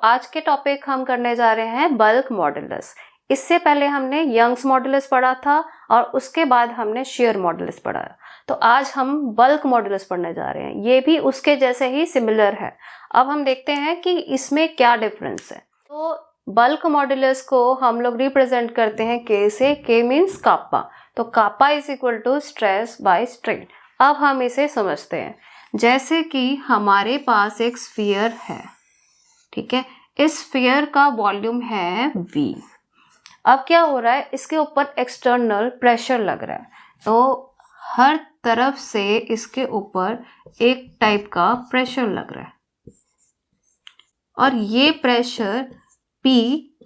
आज के टॉपिक हम करने जा रहे हैं बल्क मॉडुलस। इससे पहले हमने यंग्स मॉडुलस पढ़ा था और उसके बाद हमने शेयर मॉडुलस पढ़ा। तो आज हम बल्क मॉडुलस पढ़ने जा रहे हैं। ये भी उसके जैसे ही सिमिलर है। अब हम देखते हैं कि इसमें क्या डिफरेंस है। तो बल्क मॉडुलस को हम लोग रिप्रेजेंट करते हैं के से। के मीन्स कापा। तो kappa is equal to stress by strain. अब हम इसे समझते हैं। जैसे कि हमारे पास एक स्फीयर है, ठीक है। इस स्फीयर का वॉल्यूम है V। अब क्या हो रहा है, इसके ऊपर एक्सटर्नल प्रेशर लग रहा है। तो हर तरफ से इसके ऊपर एक टाइप का प्रेशर लग रहा है और ये प्रेशर P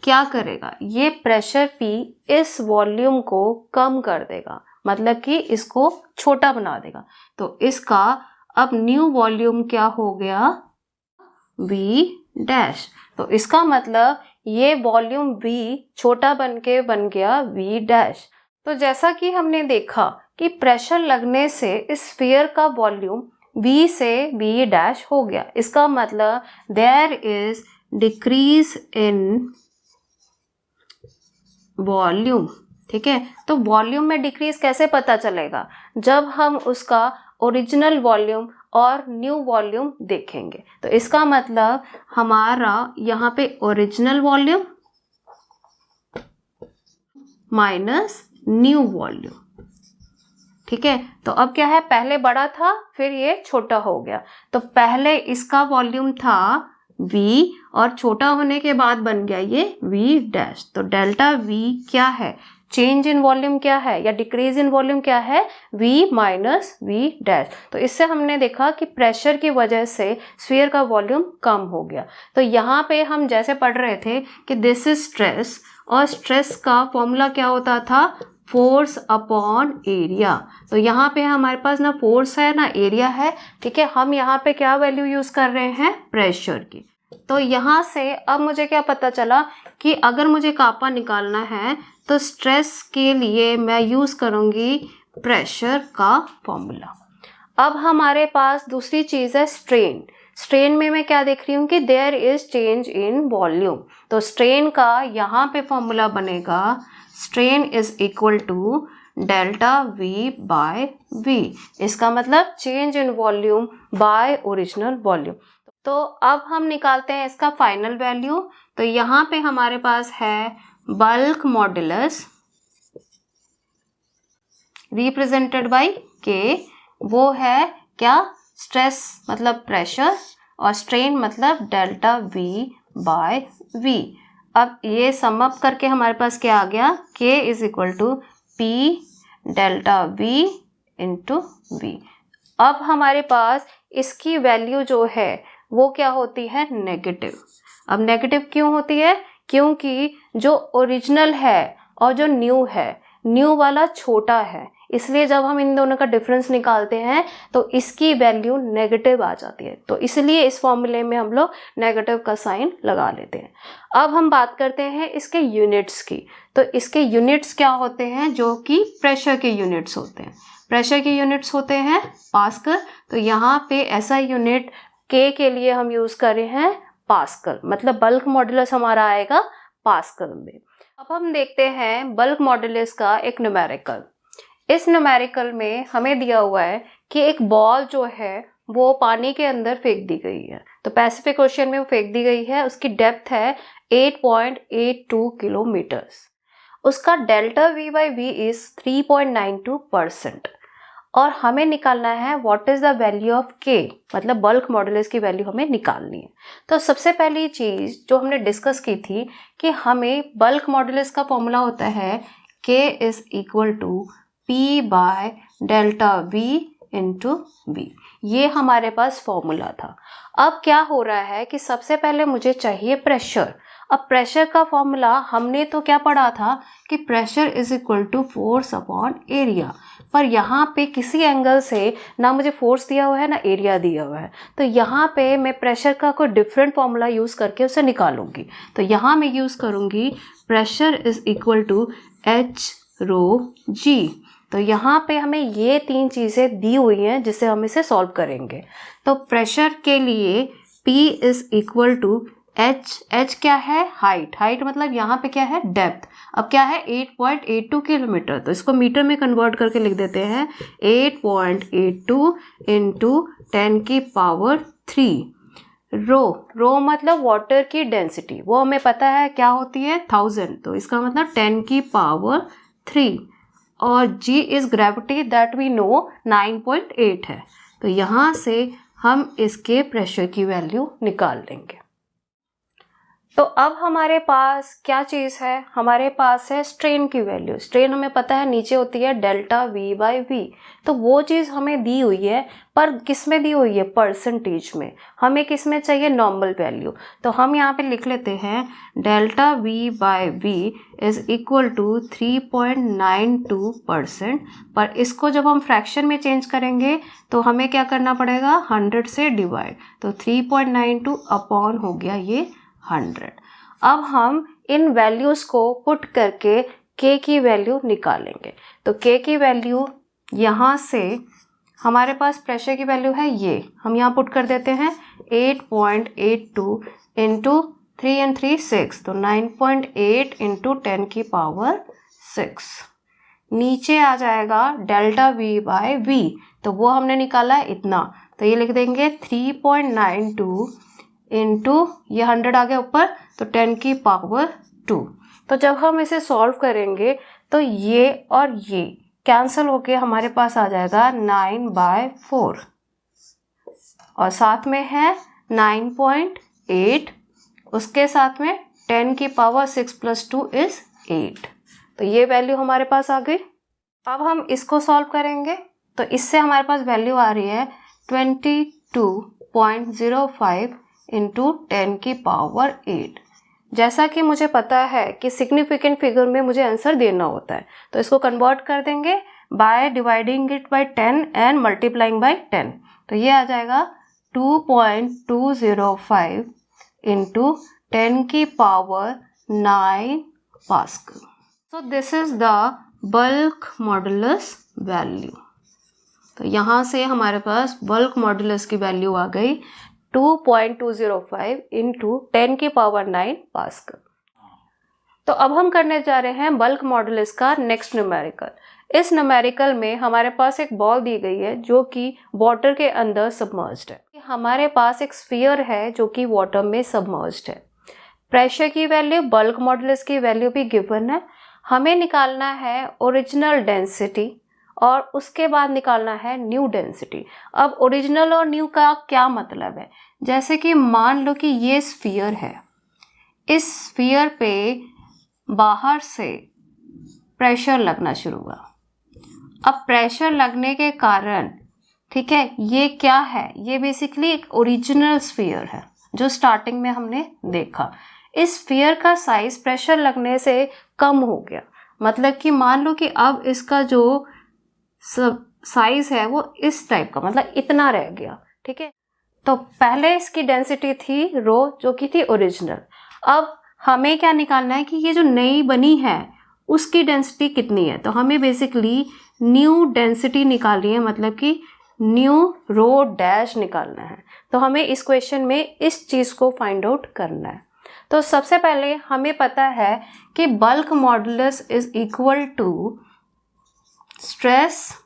क्या करेगा, ये प्रेशर P इस वॉल्यूम को कम कर देगा, मतलब कि इसको छोटा बना देगा। तो इसका अब न्यू वॉल्यूम क्या हो गया, V डैश। तो इसका मतलब ये वॉल्यूम V छोटा बन गया V डैश। तो जैसा कि हमने देखा कि प्रेशर लगने से इस स्फीयर का वॉल्यूम V से V डैश हो गया। इसका मतलब there is decrease in volume, ठीक है। तो वॉल्यूम में डिक्रीज कैसे पता चलेगा, जब हम उसका ओरिजिनल वॉल्यूम और न्यू वॉल्यूम देखेंगे। तो इसका मतलब हमारा यहाँ पे original volume minus new volume, ठीक है। तो अब क्या है, पहले बड़ा था फिर ये छोटा हो गया। तो पहले इसका वॉल्यूम था V और छोटा होने के बाद बन गया ये V डैश। तो डेल्टा V क्या है, चेंज इन वॉल्यूम क्या है या डिक्रीज इन वॉल्यूम क्या है, V माइनस V डैश। तो इससे हमने देखा कि प्रेशर की वजह से स्फीयर का वॉल्यूम कम हो गया। तो यहाँ पे हम जैसे पढ़ रहे थे कि दिस इज स्ट्रेस, और स्ट्रेस का फॉर्मूला क्या होता था, फोर्स अपॉन एरिया। तो यहाँ पे हमारे पास ना फोर्स है ना एरिया है, ठीक है। हम यहाँ पे क्या वैल्यू यूज कर रहे हैं, प्रेशर की। तो यहाँ से अब मुझे क्या पता चला कि अगर मुझे कापा निकालना है तो स्ट्रेस के लिए मैं यूज करूँगी प्रेशर का फॉर्मूला। अब हमारे पास दूसरी चीज है स्ट्रेन। स्ट्रेन में मैं क्या देख रही हूँ कि there is change in volume. तो स्ट्रेन का यहाँ पे फॉर्मूला बनेगा, strain is equal to delta V by V। इसका मतलब change in volume by original volume. तो अब हम निकालते हैं इसका फाइनल वैल्यू। तो यहाँ पे हमारे पास है bulk modulus represented by K। वो है क्या, स्ट्रेस मतलब प्रेशर और स्ट्रेन मतलब डेल्टा V बाय V। अब ये सम अप करके हमारे पास क्या आ गया, K is equal to P delta V into V। अब हमारे पास इसकी वैल्यू जो है वो क्या होती है, नेगेटिव। अब नेगेटिव क्यों होती है, क्योंकि जो ओरिजिनल है और जो न्यू है, न्यू वाला छोटा है, इसलिए जब हम इन दोनों का डिफरेंस निकालते हैं तो इसकी वैल्यू नेगेटिव आ जाती है। तो इसलिए इस फॉर्मूले में हम लोग नेगेटिव का साइन लगा लेते हैं। अब हम बात करते हैं इसके यूनिट्स की। तो इसके यूनिट्स क्या होते हैं, जो कि प्रेशर के यूनिट्स होते हैं। प्रेशर के यूनिट्स होते हैं पास्कल। तो यहाँ पे ऐसा यूनिट K के लिए हम यूज कर रहे हैं पास्कल, मतलब बल्क मॉडुलस हमारा आएगा पास्कल में। अब हम देखते हैं बल्क मॉडुलस का एक न्यूमेरिकल। इस न्यूमेरिकल में हमें दिया हुआ है कि एक बॉल जो है वो पानी के अंदर फेंक दी गई है। तो पैसिफिक ओशियन में वो फेंक दी गई है। उसकी डेप्थ है 8.82 किलोमीटर्स। उसका delta V by V is 3.92%। और हमें निकालना है what is the value of K, मतलब बल्क मॉडुलस की वैल्यू हमें निकालनी है। तो सबसे पहली चीज जो हमने डिस्कस की थी कि हमें बल्क मॉडुलस का फॉर्मूला होता है K is equal to P by delta V into V। ये हमारे पास फॉर्मूला था। अब क्या हो रहा है कि सबसे पहले मुझे चाहिए प्रेशर। अब प्रेशर का फॉर्मूला हमने तो क्या पढ़ा था कि pressure is equal to force upon area, पर यहाँ पे किसी एंगल से ना मुझे फोर्स दिया हुआ है ना एरिया दिया हुआ है। तो यहाँ पे मैं प्रेशर का कोई डिफरेंट फॉर्मूला यूज़ करके उसे निकालूंगी। तो यहाँ मैं यूज़ करूँगी pressure is equal to H rho G। तो यहाँ पे हमें ये तीन चीज़ें दी हुई हैं जिससे हम इसे सॉल्व करेंगे। तो प्रेशर के लिए P is equal to H क्या है, हाइट मतलब यहाँ पे क्या है, डेप्थ। अब क्या है 8.82 किलोमीटर, तो इसको मीटर में कन्वर्ट करके लिख देते हैं 8.82 इंटू 10⁻3। रो मतलब वाटर की डेंसिटी, वो हमें पता है क्या होती है 1000, तो इसका मतलब 10⁻3। और g is gravity, that we know 9.8 है। तो यहाँ से हम इसके प्रेशर की वैल्यू निकाल लेंगे। तो अब हमारे पास क्या चीज़ है, हमारे पास है स्ट्रेन की वैल्यू। स्ट्रेन हमें पता है नीचे होती है डेल्टा वी बाई वी, तो वो चीज़ हमें दी हुई है, पर किस में दी हुई है, परसेंटेज में। हमें किस में चाहिए, नॉर्मल वैल्यू। तो हम यहाँ पे लिख लेते हैं delta V by V is equal to 3.92%। पर इसको जब हम फ्रैक्शन में चेंज करेंगे तो हमें क्या करना पड़ेगा, 100 से डिवाइड, तो 3.92 अपॉन हो गया ये 100। अब हम इन वैल्यूज़ को पुट करके k की वैल्यू निकालेंगे। तो k की वैल्यू यहाँ से हमारे पास प्रेशर की वैल्यू है ये, हम यहाँ पुट कर देते हैं 8.82 इंटू 3 and 3 6, तो 9.8 इंटू 10⁻6। नीचे आ जाएगा डेल्टा v बाय v, तो वो हमने निकाला है इतना, तो ये लिख देंगे 3.92 इंटू ये 100 आ गया ऊपर, तो 10⁻2। तो जब हम इसे सॉल्व करेंगे तो ये और ये कैंसिल होके हमारे पास आ जाएगा 9/4, और साथ में है 9.8, उसके साथ में 10⁻6 + 2 = 8। तो ये वैल्यू हमारे पास आ गई। अब हम इसको सॉल्व करेंगे, तो इससे हमारे पास वैल्यू आ रही है 22.05 इंटू 10⁸8। जैसा कि मुझे पता है कि सिग्निफिकेंट फिगर में मुझे आंसर देना होता है, तो इसको कन्वर्ट कर देंगे by dividing it by 10 and multiplying by 10। तो ये आ जाएगा 2.205 into 10⁹9 pascal. So this is the bulk modulus value. तो यहाँ से हमारे पास बल्क मॉडुलस की वैल्यू आ गई 2.205 इंटू 10⁹9 पास्कल। तो अब हम करने जा रहे हैं बल्क मॉडुलस का नेक्स्ट न्यूमेरिकल। इस न्यूमेरिकल में हमारे पास एक बॉल दी गई है जो कि वाटर के अंदर सबमर्ज्ड है। हमारे पास एक स्फीयर है जो कि वाटर में सबमर्ज्ड है। प्रेशर की वैल्यू, बल्क मॉडुलस की वैल्यू भी गिवन है। हमें निकालना है ओरिजिनल डेंसिटी और उसके बाद निकालना है न्यू डेंसिटी। अब ओरिजिनल और न्यू का क्या मतलब है, जैसे कि मान लो कि ये स्फीयर है, इस स्फीयर पे बाहर से प्रेशर लगना शुरू हुआ। अब प्रेशर लगने के कारण, ठीक है, ये क्या है, ये बेसिकली एक ओरिजिनल स्फीयर है जो स्टार्टिंग में हमने देखा। इस स्फीयर का साइज प्रेशर लगने से कम हो गया, मतलब कि मान लो कि अब इसका जो साइज है वो इस टाइप का, मतलब इतना रह गया, ठीक है। तो पहले इसकी डेंसिटी थी रो, जो कि थी ओरिजिनल। अब हमें क्या निकालना है कि ये जो नई बनी है उसकी डेंसिटी कितनी है। तो हमें बेसिकली न्यू डेंसिटी निकालनी है, मतलब कि न्यू रो डैश निकालना है। तो हमें इस क्वेश्चन में इस चीज़ को फाइंड आउट करना है। तो सबसे पहले हमें पता है कि bulk modulus is equal to stress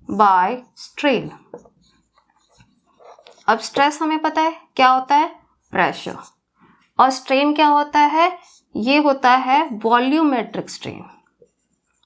by strain. अब स्ट्रेस हमें पता है क्या होता है, प्रेशर, और स्ट्रेन क्या होता है, ये होता है वॉल्यूमेट्रिक स्ट्रेन।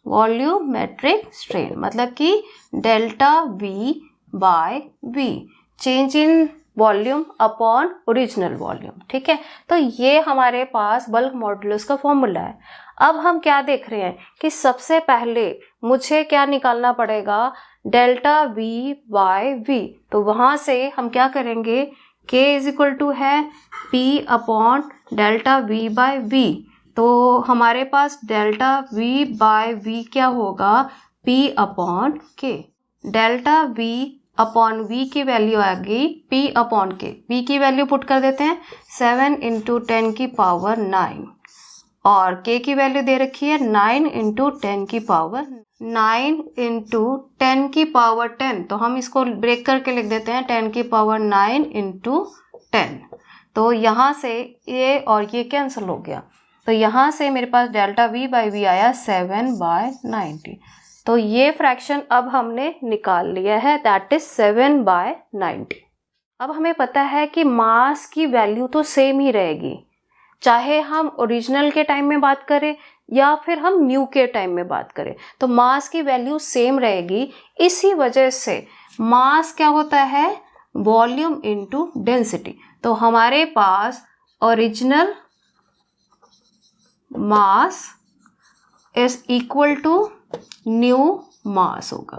वॉल्यूमेट्रिक स्ट्रेन मतलब कि delta V by V, change in volume upon original volume, ठीक है। तो ये हमारे पास बल्क मॉडुलस का फॉर्मूला है। अब हम क्या देख रहे हैं कि सबसे पहले मुझे क्या निकालना पड़ेगा, डेल्टा वी बाय वी। तो वहाँ से हम क्या करेंगे, k = है p upon delta V by V. तो हमारे पास डेल्टा वी बाय वी क्या होगा, p upon k। Delta v upon v की वैल्यू आ गई p अपॉन k। v की वैल्यू पुट कर देते हैं 7 इंटू 10⁹9, और k की वैल्यू दे रखी है 9 इंटू 10⁹9 इंटू 10⁻10। तो हम इसको ब्रेक करके लिख देते हैं 10⁻9 इंटू 10। तो यहाँ से ये और ये कैंसिल हो गया, तो यहाँ से मेरे पास डेल्टा वी बाई वी आया 7/90। तो ये फ्रैक्शन अब हमने निकाल लिया है, दैट इज 7/90। अब हमें पता है कि मास की वैल्यू तो सेम ही रहेगी, चाहे हम ओरिजिनल के टाइम में बात करें या फिर हम न्यू के टाइम में बात करें, तो मास की वैल्यू सेम रहेगी। इसी वजह से मास क्या होता है, वॉल्यूम इनटू डेंसिटी। तो हमारे पास original mass is equal to new mass होगा।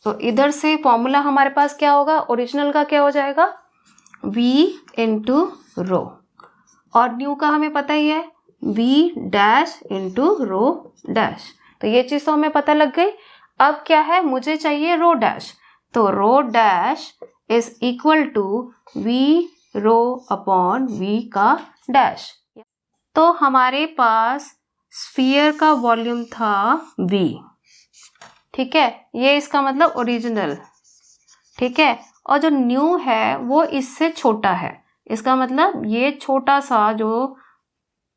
तो इधर से फॉर्मूला हमारे पास क्या होगा, ओरिजिनल का क्या हो जाएगा, v इंटू रो, और न्यू का हमें पता ही है v dash into rho dash. तो ये चीज तो हमें पता लग गई। अब क्या है, मुझे चाहिए रो डैश, तो rho dash is equal to v rho upon v का डैश। तो हमारे पास स्फीयर का वॉल्यूम था v, ठीक है, ये इसका मतलब ओरिजिनल, ठीक है, और जो न्यू है वो इससे छोटा है, इसका मतलब ये छोटा सा जो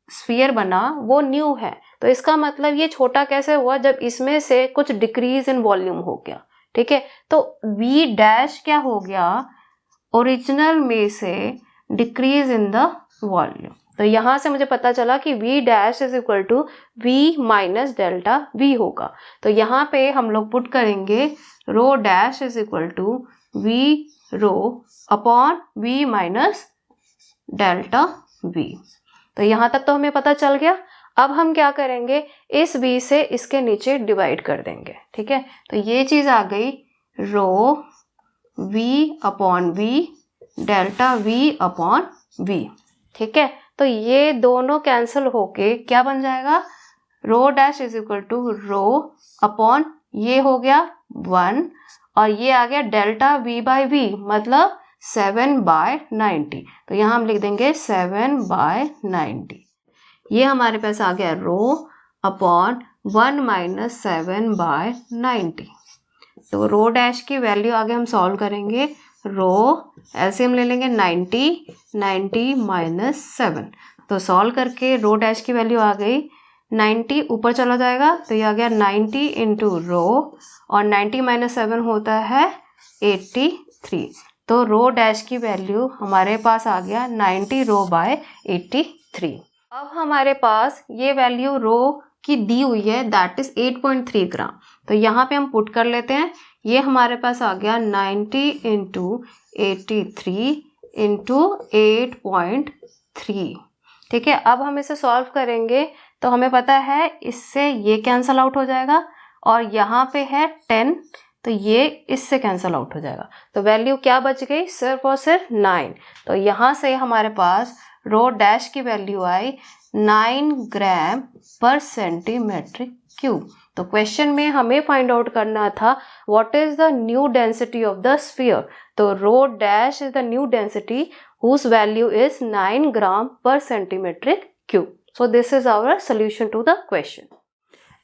स्फीयर बना वो न्यू है। तो इसका मतलब ये छोटा कैसे हुआ, जब इसमें से कुछ डिक्रीज इन वॉल्यूम हो गया, ठीक है। तो v डैश क्या हो गया, ओरिजिनल में से डिक्रीज इन द वॉल्यूम। तो यहाँ से मुझे पता चला कि v dash is equal to v minus delta v होगा। तो यहाँ पे हम लोग पुट करेंगे rho dash is equal to v rho upon v minus delta v। तो यहाँ तक तो हमें पता चल गया। अब हम क्या करेंगे, इस v से इसके नीचे डिवाइड कर देंगे, ठीक है। तो ये चीज़ आ गई रो v upon v delta v upon v, ठीक है। तो ये दोनों कैंसिल होके क्या बन जाएगा, rho dash is equal to rho upon ये हो गया 1 और ये आ गया डेल्टा v बाई v मतलब 7/90। तो यहाँ हम लिख देंगे 7/90। ये हमारे पास आ गया रो अपॉन 1 माइनस 7/90। तो रो डैश की वैल्यू आगे हम सॉल्व करेंगे, रो एलसीएम ले लेंगे 90 माइनस 7। तो सॉल्व करके रो डैश की वैल्यू आ गई 90, ऊपर चला जाएगा तो ये आ गया 90 इंटू रो और 90 माइनस 7 होता है 83। तो रो डैश की वैल्यू हमारे पास आ गया 90 रो बाय 83। अब हमारे पास ये वैल्यू रो की दी हुई है, दैट इज 8.3 ग्राम। तो यहाँ पे हम पुट कर लेते हैं, ये हमारे पास आ गया 90 इंटू 83 इंटू 8.3, ठीक है। अब हम इसे सॉल्व करेंगे तो हमें पता है इससे ये कैंसल आउट हो जाएगा और यहाँ पे है 10, तो ये इससे कैंसल आउट हो जाएगा। तो वैल्यू क्या बच गई, सिर्फ और सिर्फ 9। तो यहाँ से हमारे पास रो डैश की वैल्यू आई 9 ग्राम पर सेंटीमीटर क्यूब। तो क्वेश्चन में हमें फाइंड आउट करना था what is the new density of the sphere. तो rho dash is the new density whose value is 9 gram per centimetre cube. So this is our solution to the question.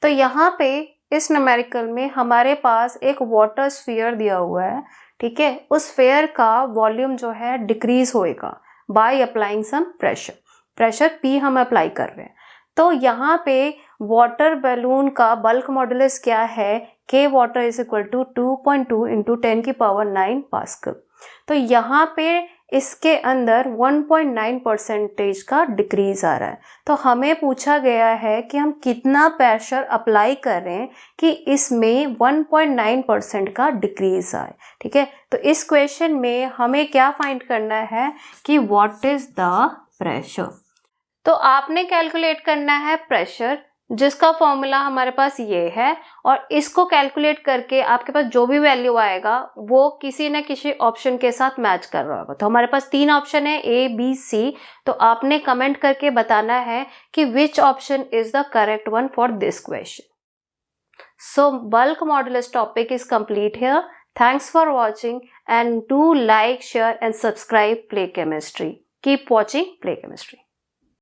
तो यहाँ पे इस numerical में हमारे पास एक वाटर स्फीयर दिया हुआ है, ठीक है। उस स्फीयर का वॉल्यूम जो है डिक्रीज होएगा by applying some pressure P हम अप्लाई कर रहे हैं। तो यहाँ पे वाटर बैलून का बल्क मॉडुलस क्या है, K water is equal to 2.2 into 10 की पावर 9 पास्कल। तो यहाँ पे इसके अंदर 1.9% का डिक्रीज आ रहा है। तो हमें पूछा गया है कि हम कितना प्रेशर अप्लाई करें कि इसमें 1.9% का डिक्रीज आए, ठीक है। तो इस क्वेश्चन में हमें क्या फाइंड करना है कि व्हाट इज द प्रेशर। तो आपने कैलकुलेट करना है प्रेशर, जिसका फॉर्मूला हमारे पास ये है, और इसको कैलकुलेट करके आपके पास जो भी वैल्यू आएगा वो किसी न किसी ऑप्शन के साथ मैच कर रहा होगा। तो हमारे पास 3 ऑप्शन है A, B, C। तो आपने कमेंट करके बताना है कि which option is the correct one for this question. So bulk modulus topic is complete here. Thanks for watching and do like, share and subscribe play chemistry. Keep watching play chemistry.